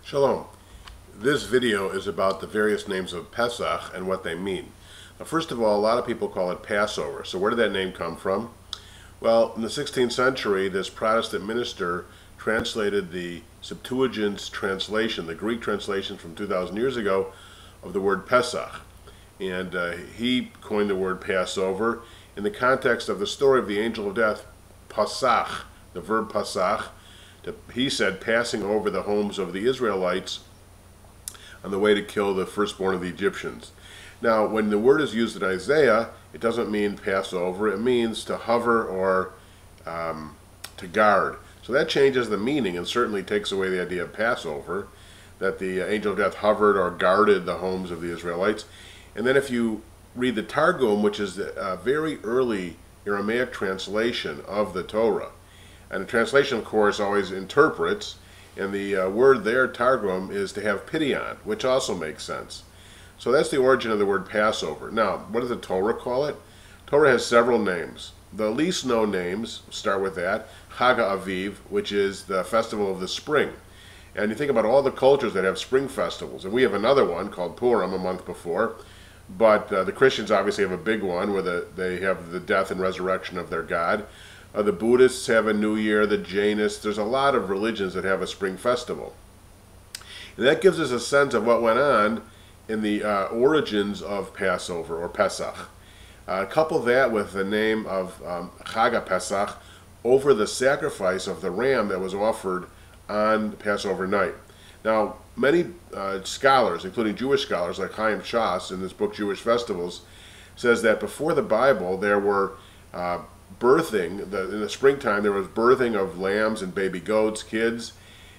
Shalom. This video is about the various names of Pesach and what they mean. Now, first of all, a lot of people call it Passover. So where did that name come from? Well, in the 16th century, this Protestant minister translated the Septuagint's translation, the Greek translation from 2,000 years ago, of the word Pesach. And he coined the word Passover in the context of the story of the angel of death, Pasach, the verb Pasach. He said, passing over the homes of the Israelites on the way to kill the firstborn of the Egyptians. Now, when the word is used in Isaiah, it doesn't mean pass over. It means to hover or to guard. So that changes the meaning and certainly takes away the idea of Passover, that the angel of death hovered or guarded the homes of the Israelites. And then if you read the Targum, which is a very early Aramaic translation of the Torah, and the translation, of course, always interprets, and the word there, Targum, is to have pity on, which also makes sense. So that's the origin of the word Passover. Now, what does the Torah call it? Torah has several names. The least known names, start with that, havaiv, which is the festival of the spring. And you think about all the cultures that have spring festivals, and we have another one called Purim a month before, but the Christians obviously have a big one where they have the death and resurrection of their God. The Buddhists have a New Year, the Jainists, there's a lot of religions that have a spring festival. And that gives us a sense of what went on in the origins of Passover, or Pesach. Couple that with the name of HaPesah, over the sacrifice of the ram that was offered on Passover night. Now, many scholars, including Jewish scholars like HaPesah in this book, Jewish Festivals, says that before the Bible there were birthing, in the springtime there was birthing of lambs and baby goats, kids,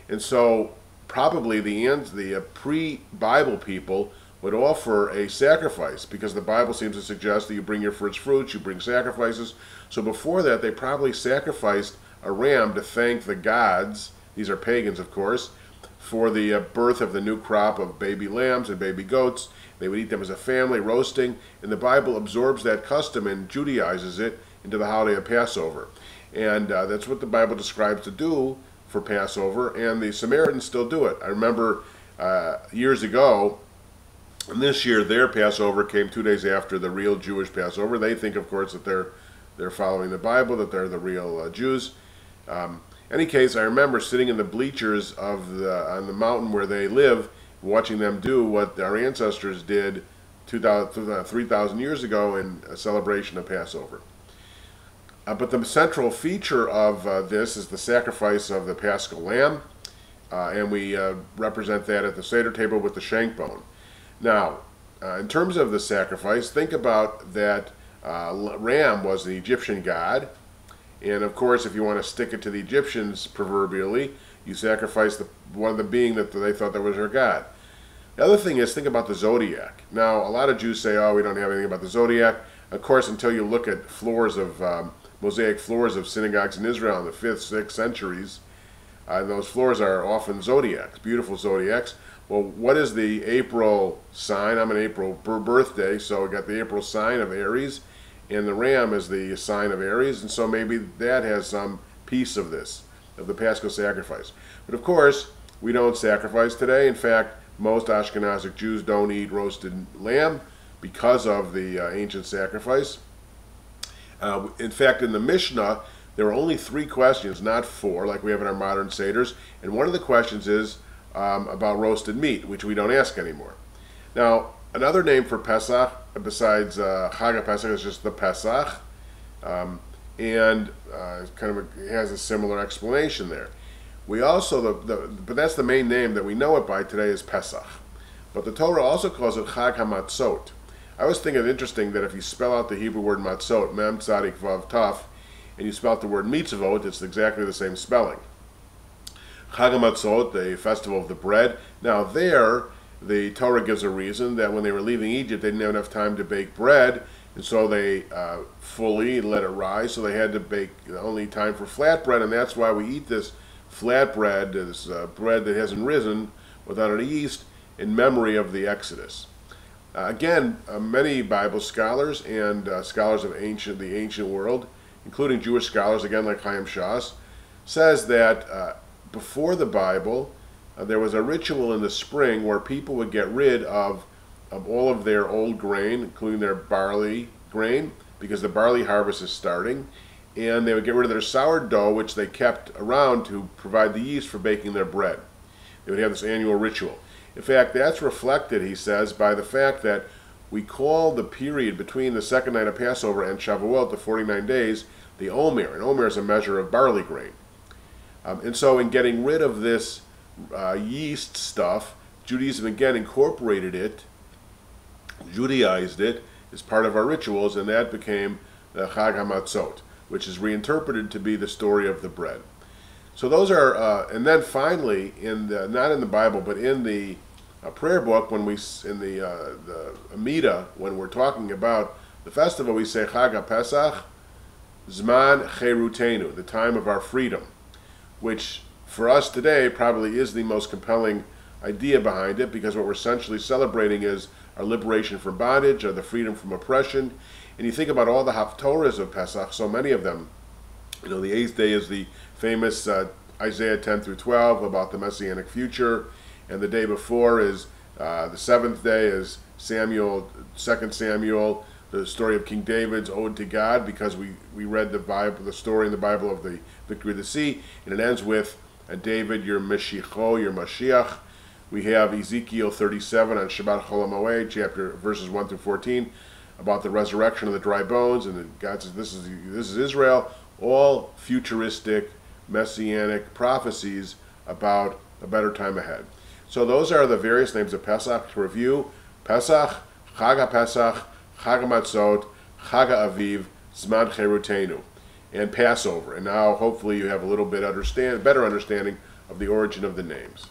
and so probably the pre-Bible people would offer a sacrifice, because the Bible seems to suggest that you bring your first fruits, you bring sacrifices. So before that they probably sacrificed a ram to thank the gods, these are pagans of course, for the birth of the new crop of baby lambs and baby goats. They would eat them as a family, roasting, and the Bible absorbs that custom and Judaizes it into the holiday of Passover. And that's what the Bible describes to do for Passover, and the Samaritans still do it. I remember years ago, and this year their Passover came 2 days after the real Jewish Passover. They think, of course, that they're following the Bible, that they're the real Jews. Any case, I remember sitting in the bleachers on the mountain where they live, watching them do what our ancestors did 3,000 years ago in a celebration of Passover. But the central feature of this is the sacrifice of the Paschal lamb, and we represent that at the Seder table with the shank bone. Now, in terms of the sacrifice, think about that ram was the Egyptian god, and of course, if you want to stick it to the Egyptians proverbially, you sacrifice one of the being that they thought that was their god. The other thing is, think about the zodiac. Now, a lot of Jews say, oh, we don't have anything about the zodiac. Of course, until you look at floors of mosaic floors of synagogues in Israel in the 5th, 6th centuries, and those floors are often zodiacs, beautiful zodiacs. Well, what is the April sign? I'm an April birthday, so we got the April sign of Aries, and the ram is the sign of Aries, and so maybe that has some piece of this, of the Paschal sacrifice. But of course, we don't sacrifice today. In fact, most Ashkenazic Jews don't eat roasted lamb because of the ancient sacrifice. In fact, in the Mishnah, there are only 3 questions, not 4, like we have in our modern Seders, and one of the questions is about roasted meat, which we don't ask anymore. Now, another name for Pesach, besides HaPesah, is just the Pesach, and it has a similar explanation there. We also, but that's the main name that we know it by today, is Pesach. But the Torah also calls it Chag hamatzot. I always think it interesting that if you spell out the Hebrew word matzot, mem tzadik vav taf, and you spell out the word mitzvot, it's exactly the same spelling. Chag hamatzot, the festival of the bread. Now there, the Torah gives a reason that when they were leaving Egypt, they didn't have enough time to bake bread, and so they fully let it rise, so they had to bake only time for flatbread, and that's why we eat this flatbread, this bread that hasn't risen without any yeast, in memory of the Exodus. Again, many Bible scholars and scholars of the ancient world, including Jewish scholars, again like HaPesah Hag, says that before the Bible, there was a ritual in the spring where people would get rid of all of their old grain, including their barley grain, because the barley harvest is starting, and they would get rid of their sourdough, which they kept around to provide the yeast for baking their bread. They would have this annual ritual. In fact, that's reflected, he says, by the fact that we call the period between the second night of Passover and Shavuot, the 49 days, the Omer. And Omer is a measure of barley grain. And so in getting rid of this yeast stuff, Judaism again incorporated it, Judaized it, as part of our rituals, and that became the Chag hamatzot, which is reinterpreted to be the story of the bread. So those are, and then finally, not in the Bible, but in the prayer book, when in the Amida, when we're talking about the festival, we say HaPesah Hag, zman herutenu, the time of our freedom, which for us today probably is the most compelling idea behind it, because what we're essentially celebrating is our liberation from bondage, or the freedom from oppression. And you think about all the haftorahs of Pesach, so many of them. You know, the 8th day is the famous Isaiah 10 through 12 about the Messianic future, and the day before is the 7th day is Samuel, 2 Samuel, the story of King David's ode to God, because we read the story in the Bible of the victory of the sea, and it ends with David, your Meshicho, your Mashiach. We have Ezekiel 37 on Shabbat Chol HaMoed, chapter verses 1 through 14, about the resurrection of the dry bones, and then God says this is Israel. All futuristic messianic prophecies about a better time ahead. So those are the various names of Pesach. To review: Pesach, Chag HaPesach, Chag hamatzot, Chag havaiv, zman herutenu, and Passover. And now hopefully you have a little bit better understanding of the origin of the names.